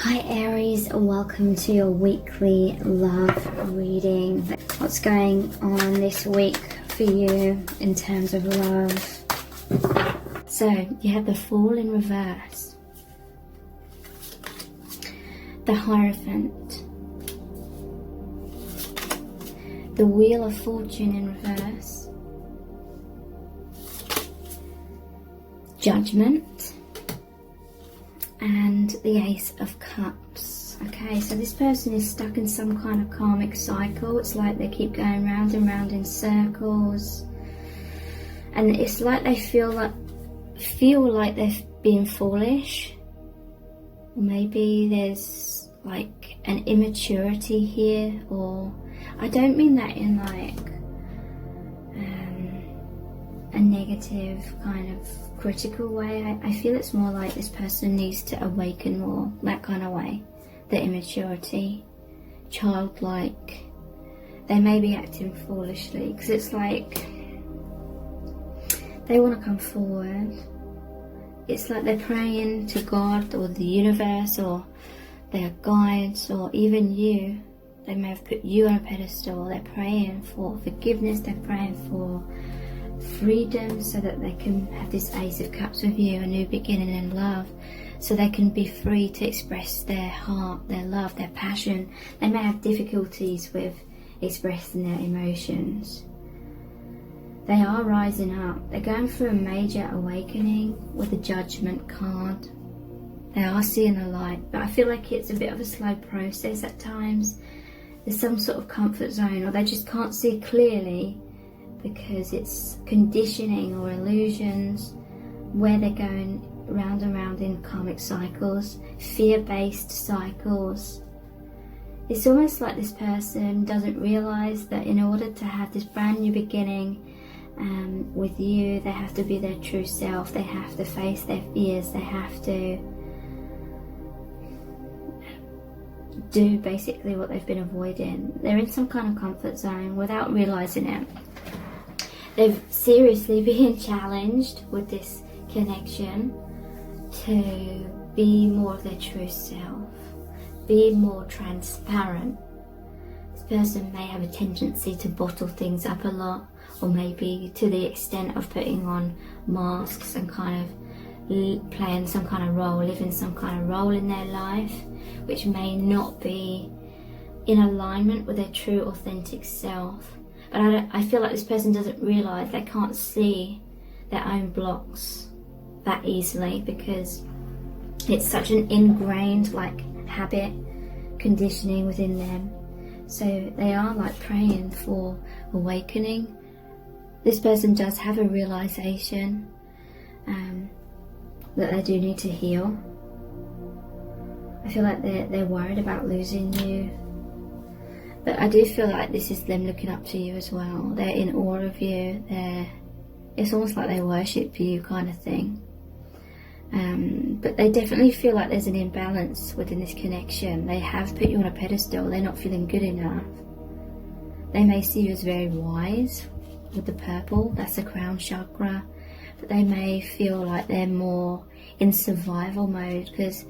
Hi Aries, welcome to your weekly love reading. What's going on this week for you in terms of love? So you have the Fool in reverse, the Hierophant, the Wheel of Fortune in reverse, Judgment, and the Ace of Cups. Okay, so this person is stuck in some kind of karmic cycle. It's like they keep going round and round in circles, and it's like they feel like they're being foolish, or maybe there's like an immaturity here, or I don't mean that in like a negative kind of critical way. I feel it's more like this person needs to awaken more, that kind of way. The immaturity, childlike. They may be acting foolishly because it's like they want to come forward. It's like they're praying to God or the universe or their guides or even you. They may have put you on a pedestal. They're praying for forgiveness. They're praying for freedom so that they can have this Ace of Cups with you, a new beginning in love, so they can be free to express their heart, their love, their passion. They may have difficulties with expressing their emotions. They are rising up. They're going through a major awakening with the Judgment card. They are seeing the light, but I feel like it's a bit of a slow process at times. There's some sort of comfort zone, or they just can't see clearly because it's conditioning or illusions where they're going round and round in karmic cycles, fear-based cycles. It's almost like this person doesn't realize that in order to have this brand new beginning with you, they have to be their true self. They have to face their fears. They have to do basically what they've been avoiding. They're in some kind of comfort zone without realizing it. They've seriously been challenged with this connection to be more of their true self, be more transparent. This person may have a tendency to bottle things up a lot, or maybe to the extent of putting on masks and kind of playing some kind of role, living some kind of role in their life, which may not be in alignment with their true authentic self. But I feel like this person doesn't realise, they can't see their own blocks that easily because it's such an ingrained like habit, conditioning within them. So they are like praying for awakening. This person does have a realisation that they do need to heal. I feel like they're worried about losing you. But I do feel like this is them looking up to you as well. They're in awe of you. It's almost like they worship you kind of thing. But they definitely feel like there's an imbalance within this connection. They have put you on a pedestal. They're not feeling good enough. They may see you as very wise with the purple. That's the crown chakra. But they may feel like they're more in survival mode because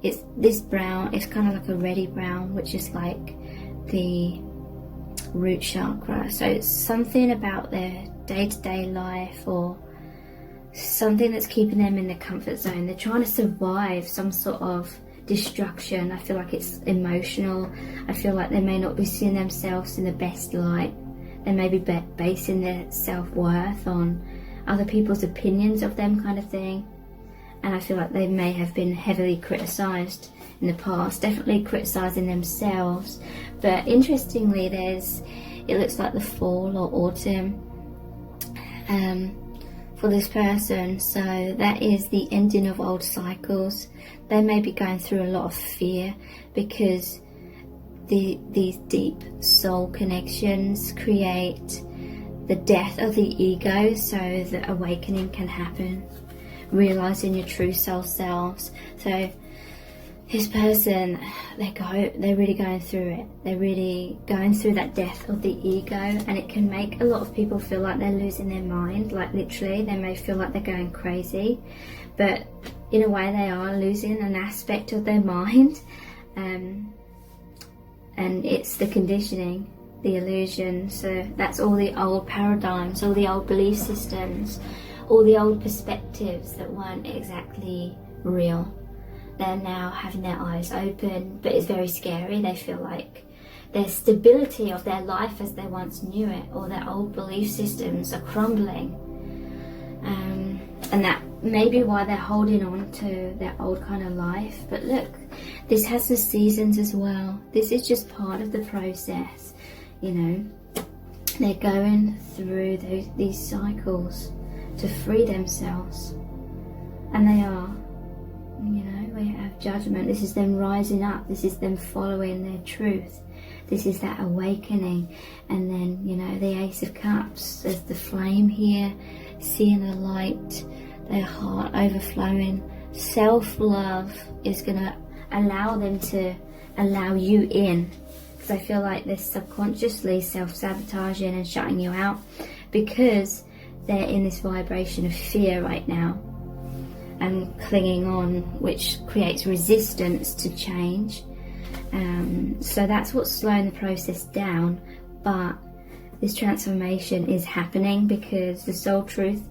it's this brown. It's kind of like a reddy brown, which is like the root chakra. So it's something about their day-to-day life or something that's keeping them in the comfort zone. They're trying to survive some sort of destruction. I feel like it's emotional. I feel like they may not be seeing themselves in the best light. They may be basing their self-worth on other people's opinions of them kind of thing. And I feel like they may have been heavily criticised in the past, definitely criticising themselves. But interestingly, it looks like the fall or autumn for this person. So that is the ending of old cycles. They may be going through a lot of fear because these deep soul connections create the death of the ego so the awakening can happen, realising your true soul selves. So this person, they're really going through it. They're really going through that death of the ego, and it can make a lot of people feel like they're losing their mind. Like literally, they may feel like they're going crazy. But in a way they are losing an aspect of their mind, and it's the conditioning, the illusion. So that's all the old paradigms, all the old belief systems, all the old perspectives that weren't exactly real. They're now having their eyes open, but it's very scary. They feel like their stability of their life as they once knew it, or their old belief systems are crumbling, and that may be why they're holding on to their old kind of life. But look, this has the seasons as well. This is just part of the process, you know. They're going through these cycles to free themselves, and they are, you know, we have judgment. This is them rising up. This is them following their truth. This is that awakening. And then, you know, the Ace of Cups, there's the flame here, seeing the light, their heart overflowing. Self-love is going to allow them to allow you in, because I feel like they're subconsciously self-sabotaging and shutting you out because they're in this vibration of fear right now and clinging on, which creates resistance to change. So that's what's slowing the process down. But this transformation is happening because the soul truth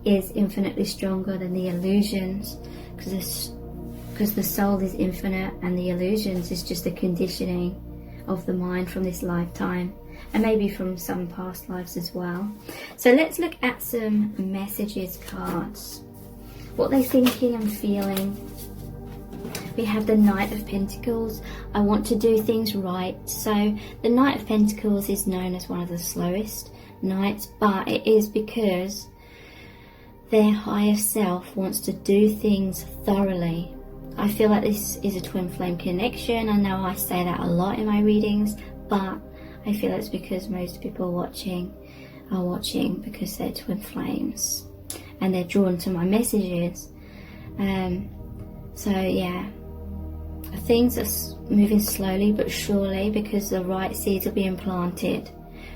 is infinitely stronger than the illusions, because the soul is infinite and the illusions is just the conditioning of the mind from this lifetime, and maybe from some past lives as well. So let's look at some messages cards, what they're thinking and feeling. We have the Knight of Pentacles. I want to do things right. So the Knight of Pentacles is known as one of the slowest knights, but it is because their higher self wants to do things thoroughly. I feel like this is a twin flame connection. I know I say that a lot in my readings, but I feel it's because most people are watching because they're twin flames and they're drawn to my messages. So yeah, things are moving slowly but surely because the right seeds are being planted.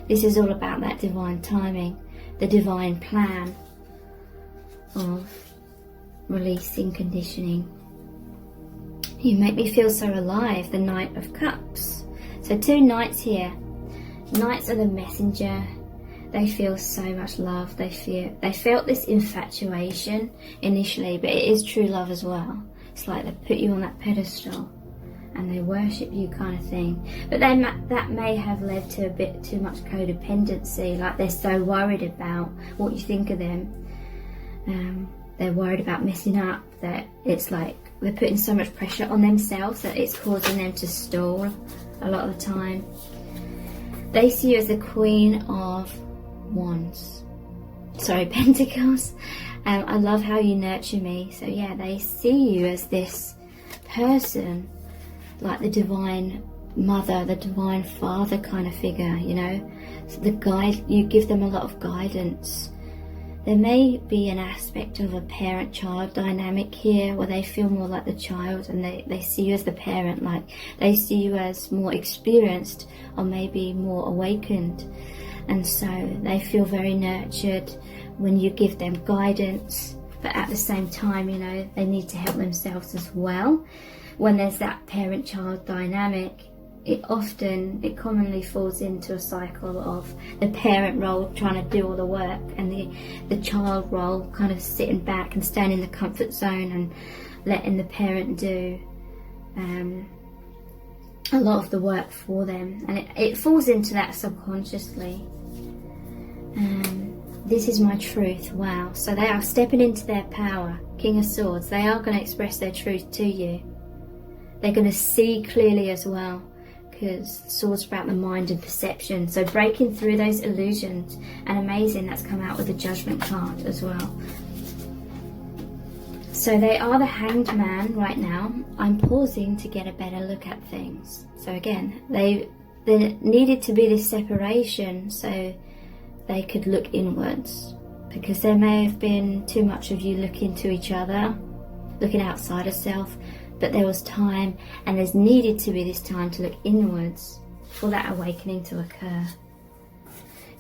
This is all about that divine timing, the divine plan of releasing conditioning. You make me feel so alive, the Knight of Cups. So two knights here. Knights are the messenger. They feel so much love. They felt this infatuation initially, but it is true love as well. It's like they put you on that pedestal and they worship you kind of thing. But then that may have led to a bit too much codependency, like they're so worried about what you think of them. They're worried about messing up, that it's like they're putting so much pressure on themselves that it's causing them to stall a lot of the time. They see you as the Queen of Wands. Sorry, Pentacles. I love how you nurture me. So yeah, they see you as this person, like the divine mother, the divine father kind of figure, you know. So the guide, you give them a lot of guidance. There may be an aspect of a parent-child dynamic here where they feel more like the child and they see you as the parent, like they see you as more experienced or maybe more awakened. And so they feel very nurtured when you give them guidance, but at the same time, you know, they need to help themselves as well. When there's that parent-child dynamic, it commonly falls into a cycle of the parent role trying to do all the work and the child role kind of sitting back and staying in the comfort zone and letting the parent do a lot of the work for them, and it falls into that subconsciously. This is my truth. Wow. So they are stepping into their power. King of Swords. They are going to express their truth to you. They're going to see clearly as well, because Swords about the mind and perception. So breaking through those illusions, and amazing, that's come out with the Judgment card as well. So they are the Hanged Man right now. I'm pausing to get a better look at things. So again, there needed to be this separation so they could look inwards, because there may have been too much of you looking to each other, looking outside of self, but there was time, and there's needed to be this time to look inwards for that awakening to occur.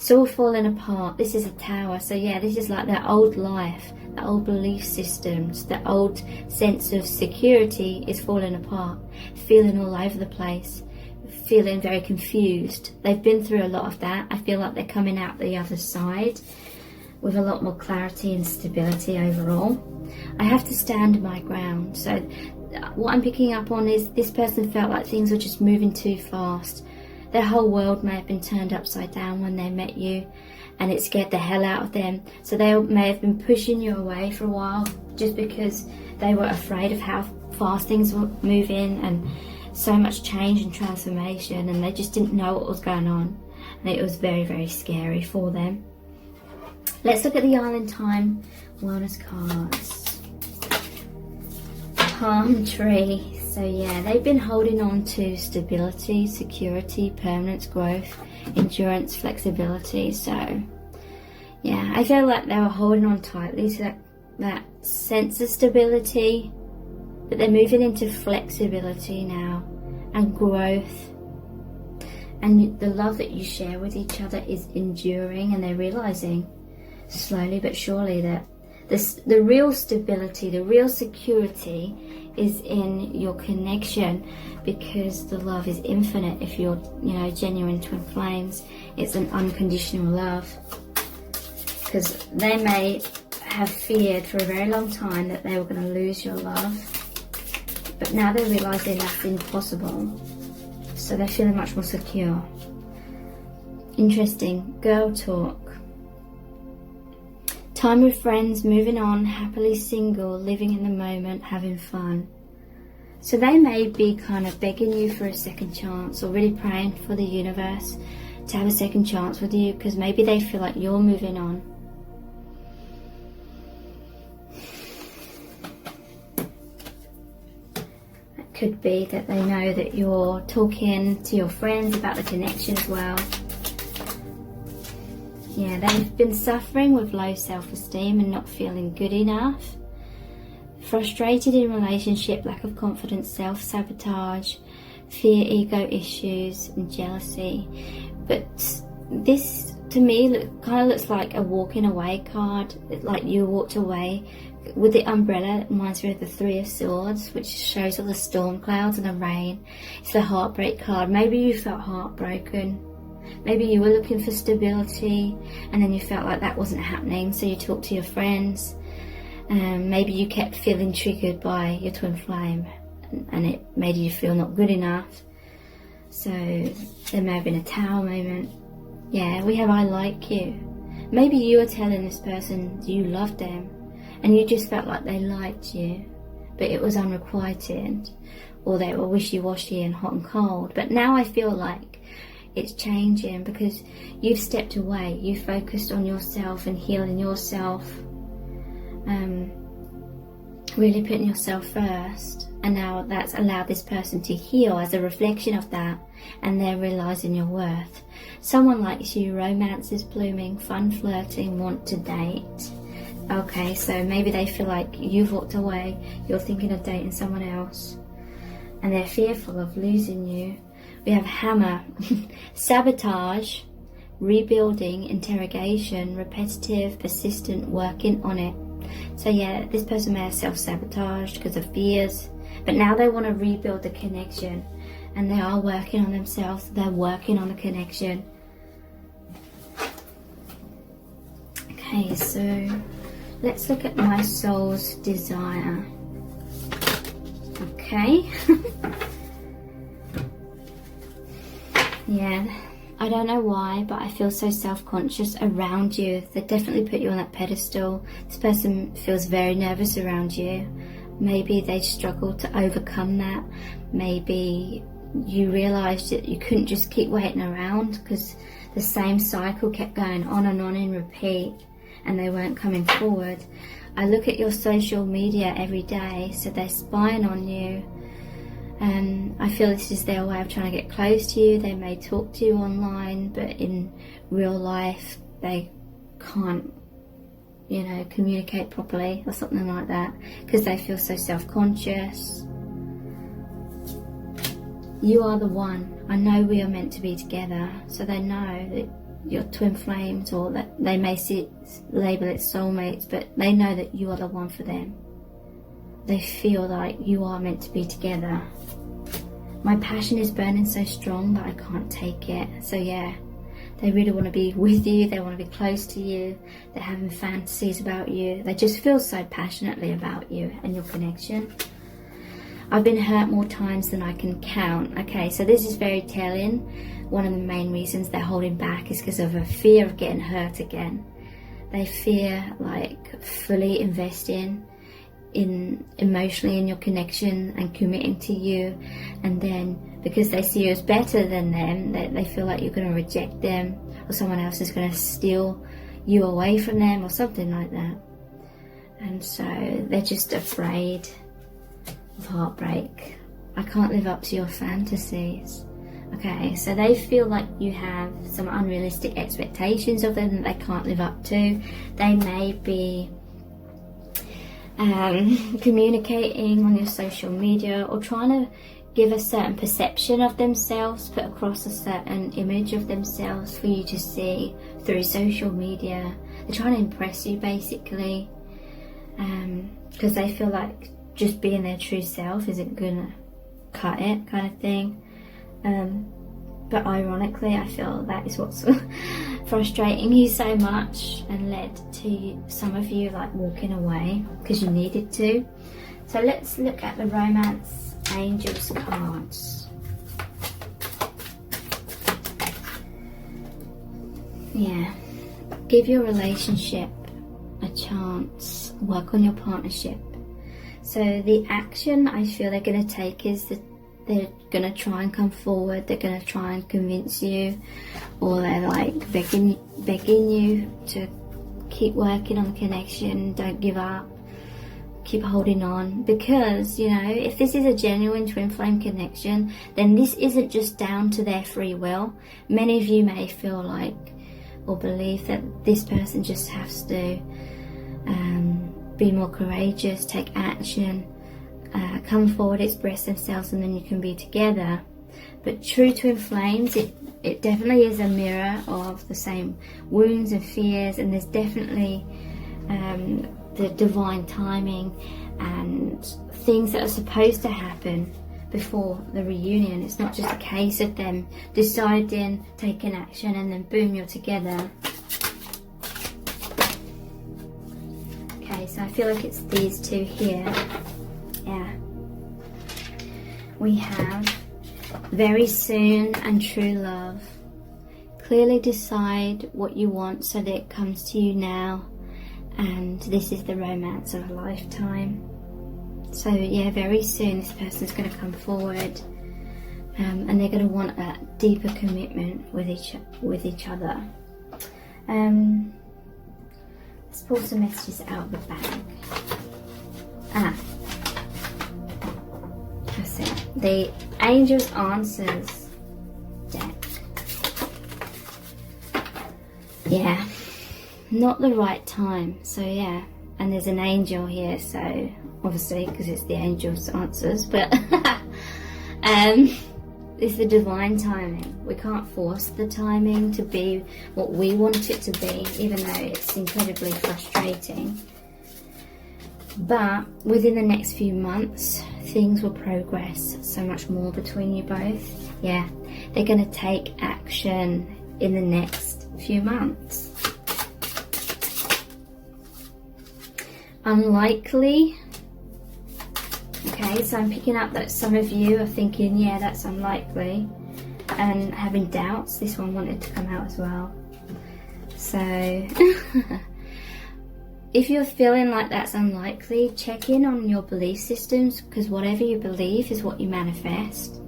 It's all falling apart. This is a tower. So yeah, this is like their old life, the old belief systems, the old sense of security is falling apart, feeling all over the place, feeling very confused. They've been through a lot of that. I feel like they're coming out the other side with a lot more clarity and stability overall. I have to stand my ground. So what I'm picking up on is this person felt like things were just moving too fast. Their whole world may have been turned upside down when they met you, and it scared the hell out of them. So they may have been pushing you away for a while just because they were afraid of how fast things were moving and so much change and transformation, and they just didn't know what was going on, and it was very, very scary for them. Let's look at the Island Time wellness cards. Palm tree. So yeah, they've been holding on to stability, security, permanence, growth, endurance, flexibility. So yeah, I feel like they were holding on tightly to that sense of stability, but they're moving into flexibility now and growth. And the love that you share with each other is enduring, and they're realizing slowly but surely that the real stability, the real security is in your connection, because the love is infinite. If you're, genuine twin flames, it's an unconditional love. Because they may have feared for a very long time that they were going to lose your love, but now they're realizing that's impossible. So they're feeling much more secure. Interesting. Girl talk. Time with friends, moving on, happily single, living in the moment, having fun. So they may be kind of begging you for a second chance, or really praying for the universe to have a second chance with you, because maybe they feel like you're moving on. It could be that they know that you're talking to your friends about the connection as well. Yeah, they've been suffering with low self-esteem and not feeling good enough. Frustrated in relationship, lack of confidence, self-sabotage, fear, ego issues and jealousy. But this, to me, kind of looks like a walking away card, like you walked away. With the umbrella, it reminds me of the Three of Swords, which shows all the storm clouds and the rain. It's the heartbreak card. Maybe you felt heartbroken. Maybe you were looking for stability and then you felt like that wasn't happening, so you talked to your friends. Maybe you kept feeling triggered by your twin flame and it made you feel not good enough. So there may have been a tower moment. Yeah, we have I like you. Maybe you were telling this person you loved them and you just felt like they liked you, but it was unrequited, or they were wishy-washy and hot and cold. But now I feel like it's changing because you've stepped away, you focused on yourself and healing yourself, really putting yourself first, and now that's allowed this person to heal as a reflection of that, and they're realizing your worth. Someone likes you, romance is blooming, fun flirting, want to date. Okay, so maybe they feel like you've walked away, you're thinking of dating someone else, and they're fearful of losing you. We have hammer, sabotage, rebuilding, interrogation, repetitive, persistent, working on it. So yeah, this person may have self-sabotaged because of fears, but now they want to rebuild the connection, and they are working on themselves, they're working on the connection. Okay, so let's look at my soul's desire. Okay. Yeah, I don't know why, but I feel so self-conscious around you. They definitely put you on that pedestal. This person feels very nervous around you. Maybe they struggled to overcome that. Maybe you realised that you couldn't just keep waiting around because the same cycle kept going on and on in repeat and they weren't coming forward. I look at your social media every day, so they're spying on you. And I feel this is their way of trying to get close to you. They may talk to you online, but in real life they can't, communicate properly or something like that because they feel so self-conscious. You are the one. I know we are meant to be together, so they know that your twin flames, or that they may label it soulmates, but they know that you are the one for them. They feel like you are meant to be together. My passion is burning so strong that I can't take it. So yeah, they really want to be with you, they want to be close to you, they're having fantasies about you, they just feel so passionately about you and your connection. I've been hurt more times than I can count. Okay, so this is very telling. One of the main reasons they're holding back is because of a fear of getting hurt again. They fear like fully investing emotionally in your connection and committing to you, and then because they see you as better than them, they feel like you're going to reject them, or someone else is going to steal you away from them, or something like that. And so they're just afraid of heartbreak. I can't live up to your fantasies. Okay, so they feel like you have some unrealistic expectations of them that they can't live up to. They may be communicating on your social media, or trying to give a certain perception of themselves, put across a certain image of themselves for you to see through social media. They're trying to impress you basically, because they feel like just being their true self isn't gonna cut it, kind of thing. But ironically, I feel that is what's frustrating you so much and led to some of you like walking away because you needed to. So let's look at the romance angels cards. Yeah, give your relationship a chance, work on your partnership. So the action I feel they're going to take is that they're going to try and come forward, they're going to try and convince you, or they're like begging you to keep working on the connection, don't give up, keep holding on. Because, you know, if this is a genuine twin flame connection, then this isn't just down to their free will. Many of you may feel like or believe that this person just has to be more courageous, take action, come forward, express themselves, and then you can be together. But true twin flames, it definitely is a mirror of the same wounds and fears, and there's definitely the divine timing and things that are supposed to happen before the reunion. It's not just a case of them deciding, taking action, and then boom, you're together. Okay, so I feel like it's these two here. Yeah. We have very soon and true love. Clearly decide what you want so that it comes to you now, and this is the romance of a lifetime. So yeah, very soon this person's going to come forward, and they're going to want a deeper commitment with each other. Let's pull some messages out of the bag. That's it. The Angels Answers deck. Yeah, not the right time. So yeah, and there's an angel here, so obviously because it's the Angels Answers, but it's the divine timing. We can't force the timing to be what we want it to be, even though it's incredibly frustrating. But within the next few months, things will progress so much more between you both. Yeah, they're going to take action in the next few months. Unlikely. Okay, so I'm picking up that some of you are thinking, yeah, that's unlikely, and having doubts. This one wanted to come out as well. So if you're feeling like that's unlikely, check in on your belief systems, because whatever you believe is what you manifest.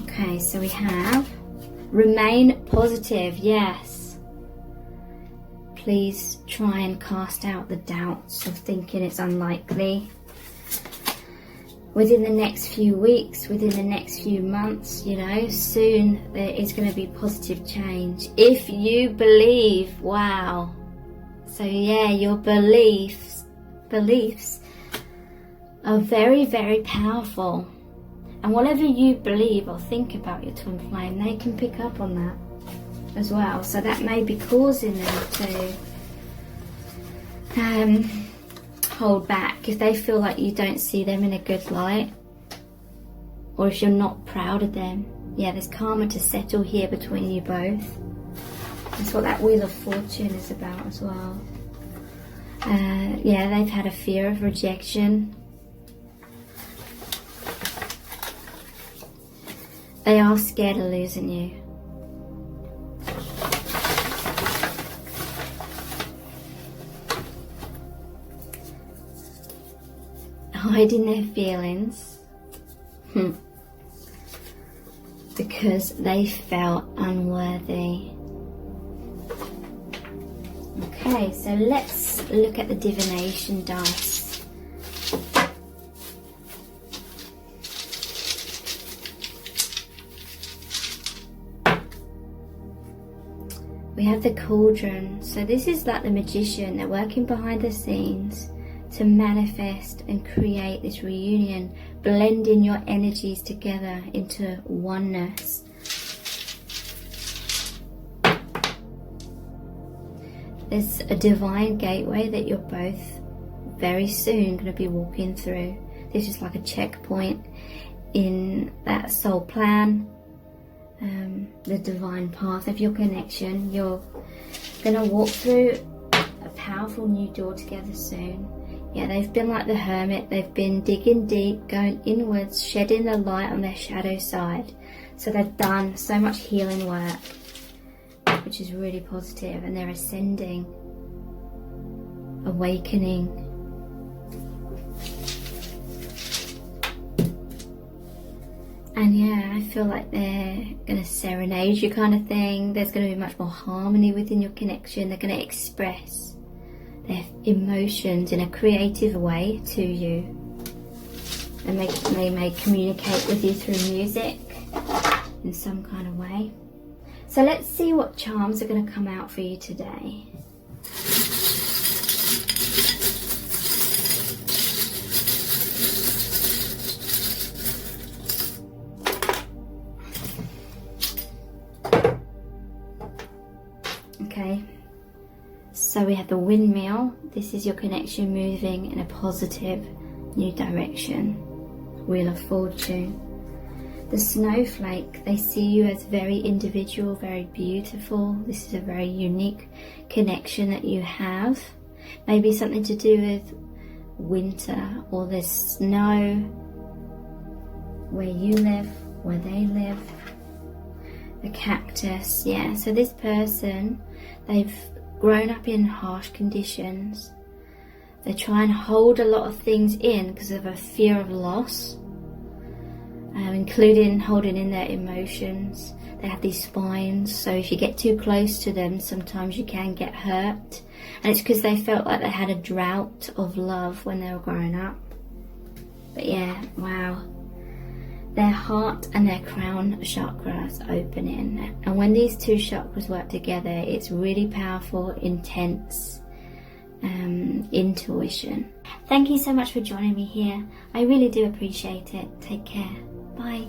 Okay, so we have remain positive. Yes. Please try and cast out the doubts of thinking it's unlikely. Within the next few weeks, within the next few months, you know, soon there is going to be positive change. If you believe, wow. So yeah, your beliefs are very, very powerful. And whatever you believe or think about your twin flame, they can pick up on that. as well, so that may be causing them to hold back if they feel like you don't see them in a good light, or if you're not proud of them. Yeah, there's karma to settle here between you both. That's what that Wheel of Fortune is about as well. Yeah, they've had a fear of rejection. They are scared of losing you. Hiding their feelings because they felt unworthy. Okay, so let's look at the divination dice. We have the Cauldron. So this is like the magician. They're working behind the scenes to manifest and create this reunion, blending your energies together into oneness. There's a divine gateway that you're both very soon going to be walking through. This is like a checkpoint in that soul plan, the divine path of your connection. You're going to walk through a powerful new door together soon. Yeah, they've been like the hermit. They've been digging deep, going inwards, shedding the light on their shadow side. So they've done so much healing work, which is really positive, and they're ascending, awakening. And yeah, I feel like they're going to serenade you kind of thing. There's going to be much more harmony within your connection. They're going to express their emotions in a creative way to you. And they may communicate with you through music in some kind of way. So let's see what charms are going to come out for you today. Okay, so we have the Windmill. This is your connection moving in a positive new direction. Wheel of Fortune. The Snowflake, they see you as very individual, very beautiful. This is a very unique connection that you have. Maybe something to do with winter or the snow, where you live, where they live. The Cactus, yeah. So this person, they've grown up in harsh conditions. They try and hold a lot of things in because of a fear of loss. Including holding in their emotions. They have these spines, so if you get too close to them, sometimes you can get hurt. And it's because they felt like they had a drought of love when they were growing up. But yeah, wow. Their heart and their crown chakras opening. And when these two chakras work together, it's really powerful, intense intuition. Thank you so much for joining me here. I really do appreciate it. Take care. Bye.